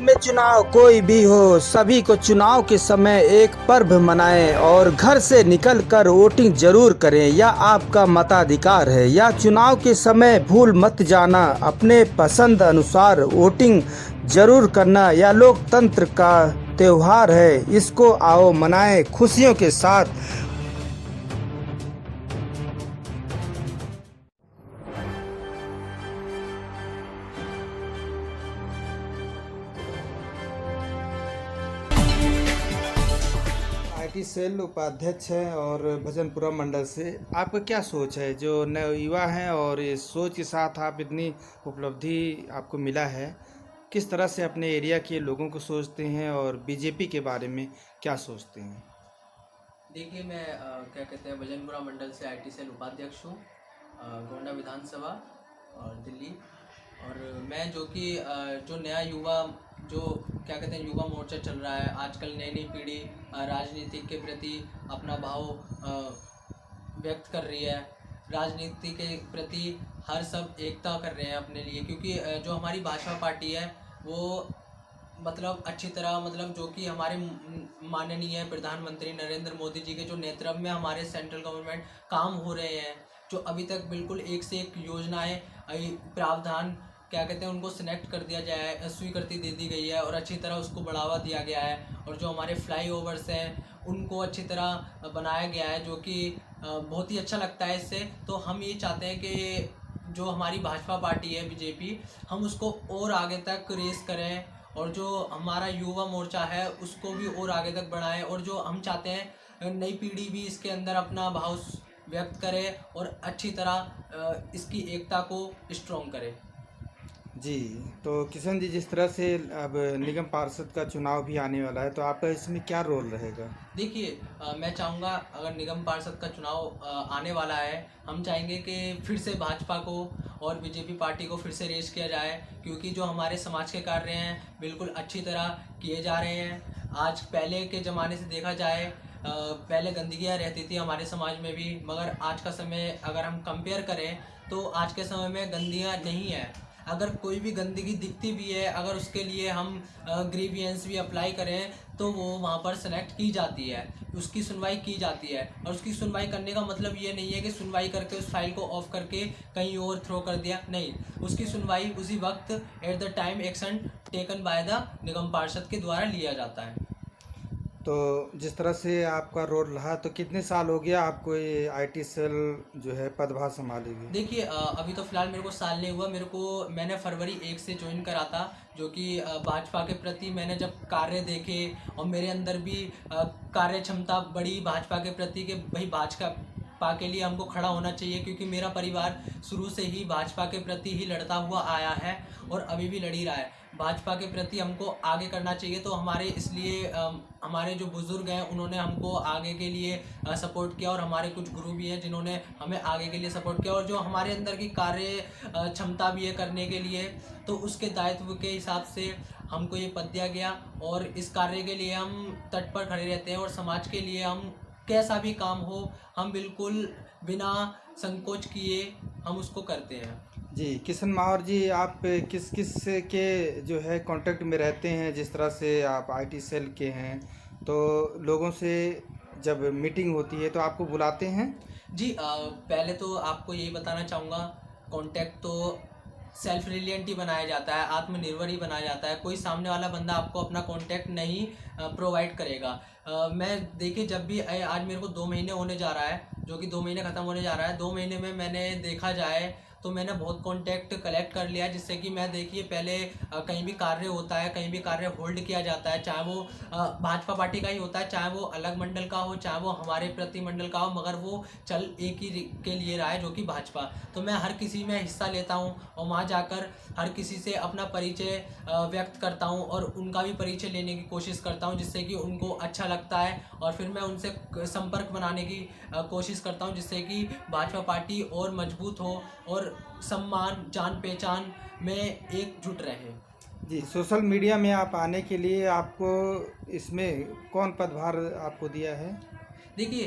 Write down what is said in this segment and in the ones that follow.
में चुनाव कोई भी हो, सभी को चुनाव के समय एक पर्व मनाएं और घर से निकलकर वोटिंग जरूर करें। यह आपका मताधिकार है। या चुनाव के समय भूल मत जाना, अपने पसंद अनुसार वोटिंग जरूर करना। यह लोकतंत्र का त्योहार है, इसको आओ मनाएं खुशियों के साथ। आईटी सेल उपाध्यक्ष हैं और भजनपुरा मंडल से। आपका क्या सोच है, जो नए युवा हैं और इस सोच के साथ आप इतनी उपलब्धि आपको मिला है, किस तरह से अपने एरिया के लोगों को सोचते हैं और बीजेपी के बारे में क्या सोचते हैं? देखिए मैं क्या कहते हैं भजनपुरा मंडल से आईटी सेल उपाध्यक्ष हूँ, गोंडा विधानसभा और दिल्ली। और मैं जो कि जो नया युवा जो क्या कहते हैं युवा मोर्चा चल रहा है आजकल, नई नई पीढ़ी राजनीति के प्रति अपना भाव व्यक्त कर रही है। राजनीति के प्रति हर सब एकता कर रहे हैं अपने लिए, क्योंकि जो हमारी भाजपा पार्टी है वो मतलब अच्छी तरह मतलब जो कि हमारे माननीय प्रधानमंत्री नरेंद्र मोदी जी के जो नेतृत्व में हमारे सेंट्रल गवर्नमेंट काम हो रहे हैं, जो अभी तक बिल्कुल एक से एक योजनाएं प्रावधान क्या कहते हैं उनको सिलेक्ट कर दिया जाए, स्वीकृति दे दी गई है और अच्छी तरह उसको बढ़ावा दिया गया है। और जो हमारे फ्लाई ओवर्स हैं उनको अच्छी तरह बनाया गया है, जो कि बहुत ही अच्छा लगता है इससे। तो हम ये चाहते हैं कि जो हमारी भाजपा पार्टी है बीजेपी, हम उसको और आगे तक रेस करें और जो हमारा युवा मोर्चा है उसको भी और आगे तक बढ़ाएं। और जो हम चाहते हैं नई पीढ़ी भी इसके अंदर अपना भाव व्यक्त करे और अच्छी तरह इसकी एकता को स्ट्रॉन्ग करे। जी, तो किशन जी, जिस तरह से अब निगम पार्षद का चुनाव भी आने वाला है, तो आपका इसमें क्या रोल रहेगा? देखिए मैं चाहूँगा अगर निगम पार्षद का चुनाव आने वाला है, हम चाहेंगे कि फिर से भाजपा को और बीजेपी पार्टी को फिर से रेस किया जाए, क्योंकि जो हमारे समाज के कार्य हैं बिल्कुल अच्छी तरह किए जा रहे हैं। आज पहले के ज़माने से देखा जाए पहले गंदगियाँ रहती थी हमारे समाज में भी, मगर आज का समय अगर हम कंपेयर करें तो आज के समय में गंदगियाँ नहीं है। अगर कोई भी गंदगी दिखती भी है, अगर उसके लिए हम ग्रीवियंस भी अप्लाई करें तो वो वहाँ पर सेलेक्ट की जाती है, उसकी सुनवाई की जाती है। और उसकी सुनवाई करने का मतलब ये नहीं है कि सुनवाई करके उस फाइल को ऑफ करके कहीं और थ्रो कर दिया, नहीं, उसकी सुनवाई उसी वक्त at the time action taken by the निगम पार्षद के द्वारा लिया जाता है। तो जिस तरह से आपका रोल रहा, तो कितने साल हो गया आपको ये आईटी सेल जो है पदभार संभालेगी? देखिए अभी तो फिलहाल मेरे को साल नहीं हुआ, मैंने फरवरी 1 से ज्वाइन करा था, जो कि भाजपा के प्रति मैंने जब कार्य देखे और मेरे अंदर भी कार्य क्षमता बढ़ी भाजपा के प्रति कि भाई भाजपा के लिए हमको खड़ा होना चाहिए, क्योंकि मेरा परिवार शुरू से ही भाजपा के प्रति ही लड़ता हुआ आया है और अभी भी लड़ ही रहा है। भाजपा के प्रति हमको आगे करना चाहिए, तो हमारे इसलिए हमारे जो बुज़ुर्ग हैं उन्होंने हमको आगे के लिए सपोर्ट किया और हमारे कुछ गुरु भी हैं जिन्होंने हमें आगे के लिए सपोर्ट किया। और जो हमारे अंदर की कार्य क्षमता भी है करने के लिए, तो उसके दायित्व के हिसाब से हमको ये पद दिया गया और इस कार्य के लिए हम तट पर खड़े रहते हैं और समाज के लिए हम कैसा भी काम हो हम बिल्कुल बिना संकोच किए हम उसको करते हैं। जी, किशन माहौर जी, आप किस किस के जो है कांटेक्ट में रहते हैं? जिस तरह से आप आईटी सेल के हैं, तो लोगों से जब मीटिंग होती है तो आपको बुलाते हैं? जी पहले तो आपको यही बताना चाहूँगा, कांटेक्ट तो सेल्फ रिलियंट ही बनाया जाता है, आत्मनिर्भर ही बनाया जाता है। कोई सामने वाला बंदा आपको अपना कांटेक्ट नहीं प्रोवाइड करेगा। मैं देखिए जब भी आज मेरे को 2 महीने होने जा रहा है, जो कि 2 महीने ख़त्म होने जा रहा है, 2 महीने में मैंने देखा जाए तो मैंने बहुत कांटेक्ट कलेक्ट कर लिया, जिससे कि मैं देखिए पहले कहीं भी कार्य होता है, कहीं भी कार्य होल्ड किया जाता है, चाहे वो भाजपा पार्टी का ही होता है, चाहे वो अलग मंडल का हो, चाहे वो हमारे प्रति मंडल का हो, मगर वो चल एक ही के लिए रहा है, जो कि भाजपा। तो मैं हर किसी में हिस्सा लेता हूँ और वहाँ जाकर हर किसी से अपना परिचय व्यक्त करता हूँ और उनका भी परिचय लेने की कोशिश करता हूँ, जिससे कि उनको अच्छा लगता है और फिर मैं उनसे संपर्क बनाने की कोशिश करता हूँ, जिससे कि भाजपा पार्टी और मजबूत हो और सम्मान जान पहचान में एकजुट रहे। जी, सोशल मीडिया में आप आने के लिए आपको इसमें कौन पदभार आपको दिया है? देखिए,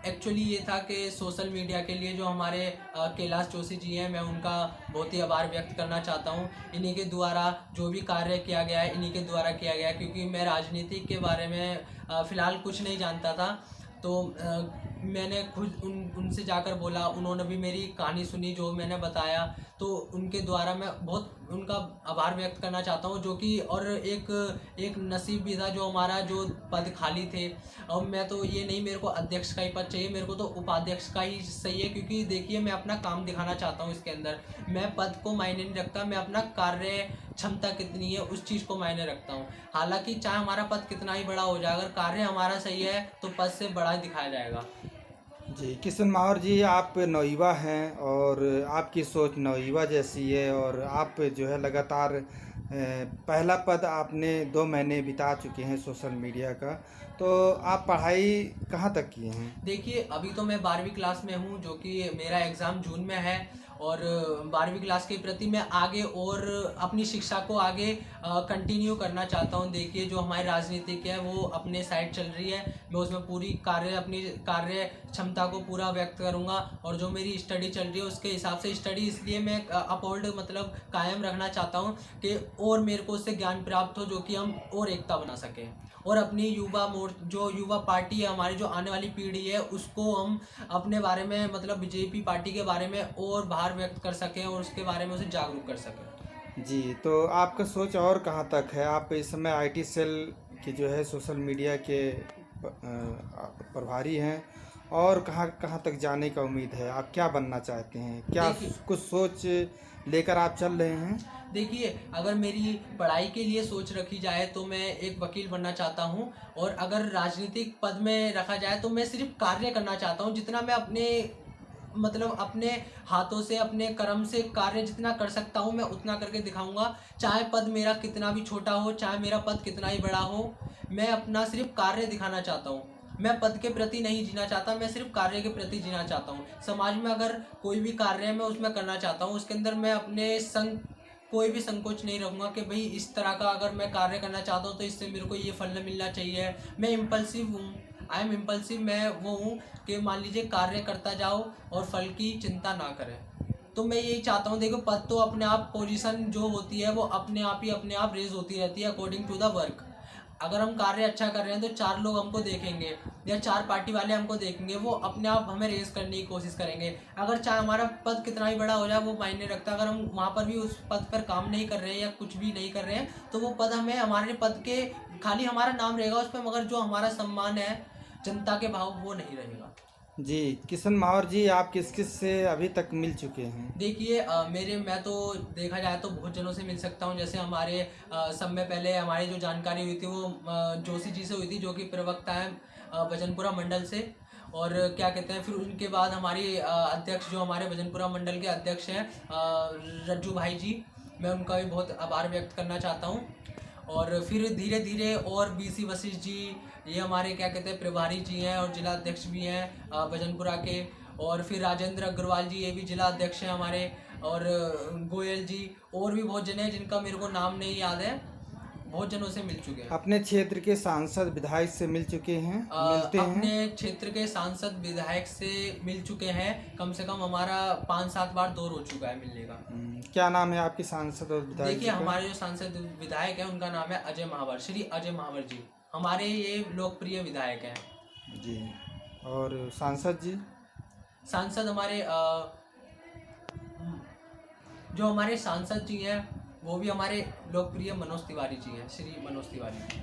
एक्चुअली ये था कि सोशल मीडिया के लिए जो हमारे कैलाश जोशी जी हैं, मैं उनका बहुत ही आभार व्यक्त करना चाहता हूँ। इन्हीं के द्वारा जो भी कार्य किया गया है, इन्हीं के द्वारा किया गया है, क्योंकि मैं राजनीति के बारे में फ़िलहाल कुछ नहीं जानता था। तो मैंने खुद उनसे जाकर बोला, उन्होंने भी मेरी कहानी सुनी जो मैंने बताया, तो उनके द्वारा मैं बहुत उनका आभार व्यक्त करना चाहता हूँ। जो कि और एक नसीब भी था जो हमारा जो पद खाली थे। अब मैं तो ये नहीं मेरे को अध्यक्ष का ही पद चाहिए, मेरे को तो उपाध्यक्ष का ही सही है, क्योंकि देखिए मैं अपना काम दिखाना चाहता हूँ इसके अंदर। मैं पद को मायने नहीं रखता, मैं अपना कार्य क्षमता कितनी है उस चीज़ को मायने रखता हूँ। हालांकि चाहे हमारा पद कितना ही बड़ा हो जाए, अगर कार्य हमारा सही है तो पद से बड़ा दिखाया जाएगा। जी, किशन माहौर जी, आप नवयुवा हैं और आपकी सोच नवयुवा जैसी है, और आप जो है लगातार पहला पद आपने 2 महीने बिता चुके हैं सोशल मीडिया का, तो आप पढ़ाई कहाँ तक किए हैं? देखिए, अभी तो मैं 12वीं क्लास में हूँ, जो कि मेरा एग्ज़ाम जून में है। और 12वीं क्लास के प्रति मैं आगे और अपनी शिक्षा को आगे कंटिन्यू करना चाहता हूँ। देखिए, जो हमारी राजनीतिक है वो अपने साइड चल रही है, मैं उसमें पूरी अपनी कार्य क्षमता को पूरा व्यक्त करूँगा। और जो मेरी स्टडी चल रही है उसके हिसाब से स्टडी, इसलिए मैं अपहोल्ड मतलब कायम रखना चाहता हूँ कि और मेरे को उससे ज्ञान प्राप्त हो, जो कि हम और एकता बना सकें, और अपनी जो युवा पार्टी है हमारी, जो आने वाली पीढ़ी है, उसको हम अपने बारे में मतलब बीजेपी पार्टी के बारे में और बाहर व्यक्त कर सकें और उसके बारे में उसे जागरूक कर सकें। जी, तो आपका सोच और कहाँ तक है? आप इस समय आईटी सेल के जो है सोशल मीडिया के प्रभारी हैं, और कहाँ कहाँ तक जाने का उम्मीद है? आप क्या बनना चाहते हैं? क्या देखिए कुछ सोच लेकर आप चल रहे हैं? देखिए, अगर मेरी पढ़ाई के लिए सोच रखी जाए तो मैं एक वकील बनना चाहता हूँ। और अगर राजनीतिक पद में रखा जाए तो मैं सिर्फ कार्य करना चाहता हूँ, जितना मैं अपने हाथों से, अपने कर्म से कार्य जितना कर सकता हूँ मैं उतना करके दिखाऊंगा। चाहे पद मेरा कितना भी छोटा हो, चाहे मेरा पद कितना ही बड़ा हो, मैं अपना सिर्फ कार्य दिखाना चाहता हूँ। मैं पद के प्रति नहीं जीना चाहता, मैं सिर्फ कार्य के प्रति जीना चाहता हूँ। समाज में अगर कोई भी कार्य है मैं उसमें करना चाहता हूँ, उसके अंदर मैं अपने कोई भी संकोच नहीं रखूँगा कि भाई इस तरह का अगर मैं कार्य करना चाहता हूँ तो इससे मेरे को ये फल मिलना चाहिए। मैं इम्पल्सिव हूँ, आई एम इम्पल्सिव। मैं वो हूँ कि मान लीजिए कार्य करता जाओ और फल की चिंता ना करें। तो मैं यही चाहता हूँ। देखो, पद तो अपने आप, पोजीशन जो होती है वो अपने आप रेज होती रहती है अकॉर्डिंग टू द वर्क। अगर हम कार्य अच्छा कर रहे हैं तो 4 लोग हमको देखेंगे या 4 पार्टी वाले हमको देखेंगे, वो अपने आप हमें रेस करने की कोशिश करेंगे। अगर चाहे हमारा पद कितना ही बड़ा हो जाए वो मायने रखता है। अगर हम वहाँ पर भी उस पद पर काम नहीं कर रहे हैं या कुछ भी नहीं कर रहे हैं तो वो पद हमें, हमारे पद के खाली हमारा नाम रहेगा उस पर, मगर जो हमारा सम्मान है, जनता के भाव, वो नहीं रहेगा। जी, किशन माहौर जी, आप किस किस से अभी तक मिल चुके हैं? देखिए, मैं तो देखा जाए तो बहुत जनों से मिल सकता हूँ। जैसे हमारे सब में पहले हमारी जो जानकारी हुई थी वो जोशी जी से हुई थी, जो कि प्रवक्ता हैं भजनपुरा मंडल से। और क्या कहते हैं, फिर उनके बाद हमारी अध्यक्ष, जो हमारे भजनपुरा मंडल के अध्यक्ष हैं रज्जू भाई जी, मैं उनका भी बहुत आभार व्यक्त करना चाहता हूँ। और फिर धीरे धीरे और बीसी वशिष्ठ जी, ये हमारे क्या कहते हैं प्रभारी जी हैं और जिला अध्यक्ष भी हैं भजनपुरा के। और फिर राजेंद्र अग्रवाल जी, ये भी जिला अध्यक्ष हैं हमारे। और गोयल जी, और भी बहुत जने हैं जिनका मेरे को नाम नहीं याद है, बहुत जनों से मिल चुके हैं। अपने क्षेत्र के सांसद विधायक से मिल चुके हैं, मिलते हैं? अपने क्षेत्र के सांसद विधायक से मिल चुके हैं, कम से कम हमारा 5-7 बार दौर हो चुका है मिलने का। क्या नाम है आपके सांसद और विधायक देखिए, जी का? हमारे जो सांसद विधायक हैं उनका नाम है अजय महावर, श्री अजय महावर जी, हमारे ये लोकप्रिय विधायक हैं जी। और सांसद जी? सांसद हमारे जो हमारे सांसद जी हैं वो भी हमारे लोकप्रिय मनोज तिवारी जी हैं, श्री मनोज तिवारी।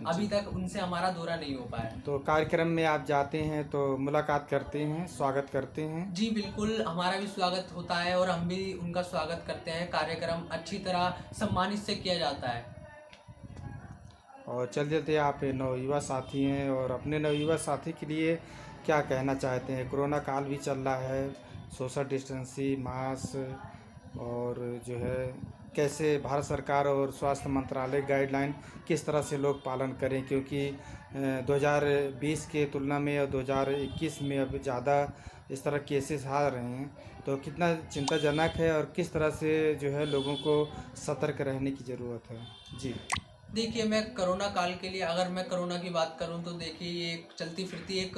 अभी तक उनसे हमारा दौरा नहीं हो पाया। तो कार्यक्रम में आप जाते हैं तो मुलाकात करते हैं, स्वागत करते हैं? जी बिल्कुल, हमारा भी स्वागत होता है और हम भी उनका स्वागत करते हैं। कार्यक्रम अच्छी तरह सम्मानित से किया जाता है। और चलते चलते आप नवयुवा साथी हैं, और अपने नवयुवा साथी के लिए क्या कहना चाहते हैं? कोरोना काल भी चल रहा है, सोशल डिस्टेंसिंग, मास्क, और जो है कैसे भारत सरकार और स्वास्थ्य मंत्रालय गाइडलाइन किस तरह से लोग पालन करें, क्योंकि 2020 के तुलना में और 2021 में अब ज़्यादा इस तरह केसेस आ रहे हैं, तो कितना चिंताजनक है और किस तरह से जो है लोगों को सतर्क रहने की ज़रूरत है? जी। देखिए, मैं कोरोना काल के लिए, अगर मैं कोरोना की बात करूं तो देखिए ये एक चलती फिरती एक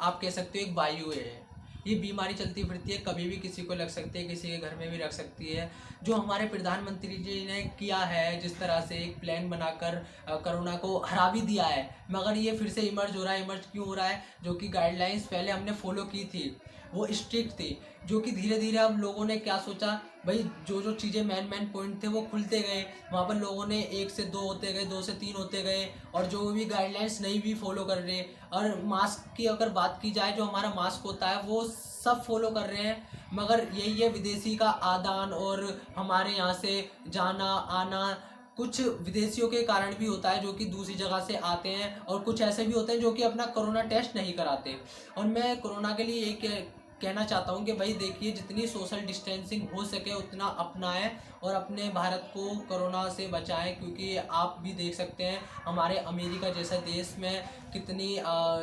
आप कह सकते हो एक वायु है। ये बीमारी चलती फिरती है, कभी भी किसी को लग सकती है, किसी के घर में भी रख सकती है। जो हमारे प्रधानमंत्री जी ने किया है, जिस तरह से एक प्लान बनाकर कोरोना को हरा भी दिया है, मगर ये फिर से इमर्ज हो रहा है। इमर्ज क्यों हो रहा है? जो कि गाइडलाइंस पहले हमने फॉलो की थी वो स्ट्रिक्ट थी, जो कि धीरे धीरे अब लोगों ने क्या सोचा, भाई जो जो चीज़ें मेन पॉइंट थे वो खुलते गए, वहाँ पर लोगों ने 1 से 2 होते गए, 2 से 3 होते गए, और जो भी गाइडलाइंस नहीं भी फॉलो कर रहे। और मास्क की अगर बात की जाए, जो हमारा मास्क होता है वो सब फॉलो कर रहे हैं, मगर यही है विदेशी का आदान और हमारे यहाँ से जाना आना कुछ विदेशियों के कारण भी होता है, जो कि दूसरी जगह से आते हैं, और कुछ ऐसे भी होते हैं जो कि अपना कोरोना टेस्ट नहीं कराते। और मैं कोरोना के लिए एक कहना चाहता हूँ कि भाई देखिए, जितनी सोशल डिस्टेंसिंग हो सके उतना अपनाएं और अपने भारत को कोरोना से बचाएं, क्योंकि आप भी देख सकते हैं हमारे अमेरिका जैसा देश में कितनी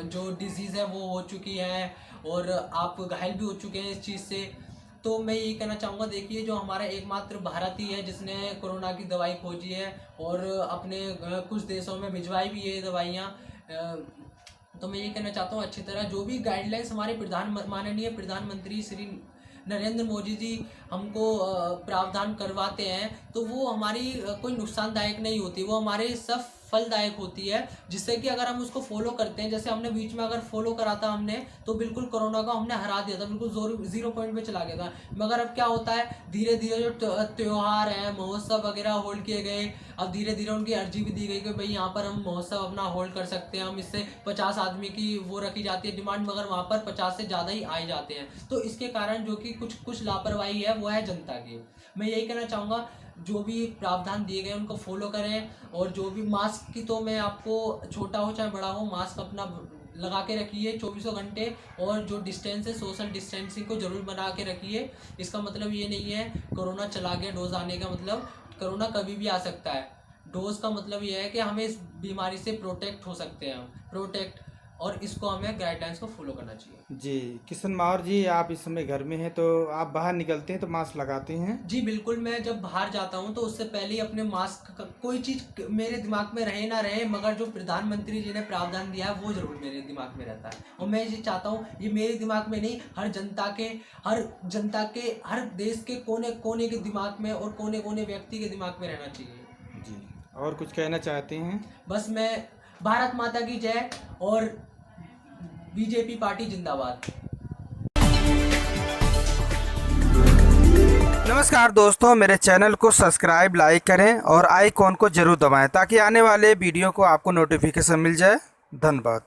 जो डिजीज़ है वो हो चुकी है, और आप घायल भी हो चुके हैं इस चीज़ से। तो मैं यही कहना चाहूँगा, देखिए जो हमारा एकमात्र भारत ही है जिसने कोरोना की दवाई खोजी है, और अपने कुछ देशों में भिजवाई भी है दवाइयाँ। तो मैं ये कहना चाहता हूँ, अच्छी तरह जो भी गाइडलाइंस हमारे माननीय प्रधानमंत्री श्री नरेंद्र मोदी जी हमको प्रावधान करवाते हैं, तो वो हमारी कोई नुकसानदायक नहीं होती, वो हमारे सब फलदायक होती है, जिससे कि अगर हम उसको फॉलो करते हैं, जैसे हमने बीच में अगर फॉलो करा था हमने, तो बिल्कुल कोरोना को हमने हरा दिया था, बिल्कुल 0 पॉइंट पे चला गया था। मगर अब क्या होता है, धीरे धीरे जो त्यौहार हैं, महोत्सव वगैरह होल्ड किए गए, अब धीरे धीरे उनकी अर्जी भी दी गई कि भाई यहाँ पर हम महोत्सव अपना होल्ड कर सकते हैं, हम इससे 50 आदमी की वो रखी जाती है डिमांड, मगर वहाँ पर 50 से ज़्यादा ही आए जाते हैं। तो इसके कारण जो कि कुछ लापरवाही है वो है जनता की। मैं यही कहना चाहूँगा, जो भी प्रावधान दिए गए उनको फॉलो करें, और जो भी मास्क की, तो मैं आपको छोटा हो चाहे बड़ा हो, मास्क अपना लगा के रखिए 24 घंटे, और जो डिस्टेंस है सोशल डिस्टेंसिंग को ज़रूर बना के रखिए। इसका मतलब ये नहीं है कोरोना चला गया, डोज आने का मतलब, कोरोना कभी भी आ सकता है। डोज का मतलब ये है कि हमें इस बीमारी से प्रोटेक्ट हो सकते हैं, और इसको हमें गाइडलाइंस को फॉलो करना चाहिए। जी किशन मावर जी, आप इस समय घर में हैं तो आप बाहर निकलते हैं तो मास्क लगाते हैं? जी बिल्कुल, मैं जब बाहर जाता हूं तो उससे पहले ही अपने मास्क का कोई चीज़ मेरे दिमाग में रहे ना रहे, मगर जो प्रधानमंत्री जी ने प्रावधान दिया है वो जरूर मेरे दिमाग में रहता है। और मैं ये चाहता हूं, ये मेरे दिमाग में नहीं, हर जनता के हर देश के कोने कोने के दिमाग में और कोने कोने व्यक्ति के दिमाग में रहना चाहिए। जी, और कुछ कहना चाहते हैं? बस मैं, भारत माता की जय, और बीजेपी पार्टी जिंदाबाद। नमस्कार दोस्तों, मेरे चैनल को सब्सक्राइब, लाइक करें और आइकॉन को जरूर दबाएं ताकि आने वाले वीडियो को आपको नोटिफिकेशन मिल जाए। धन्यवाद।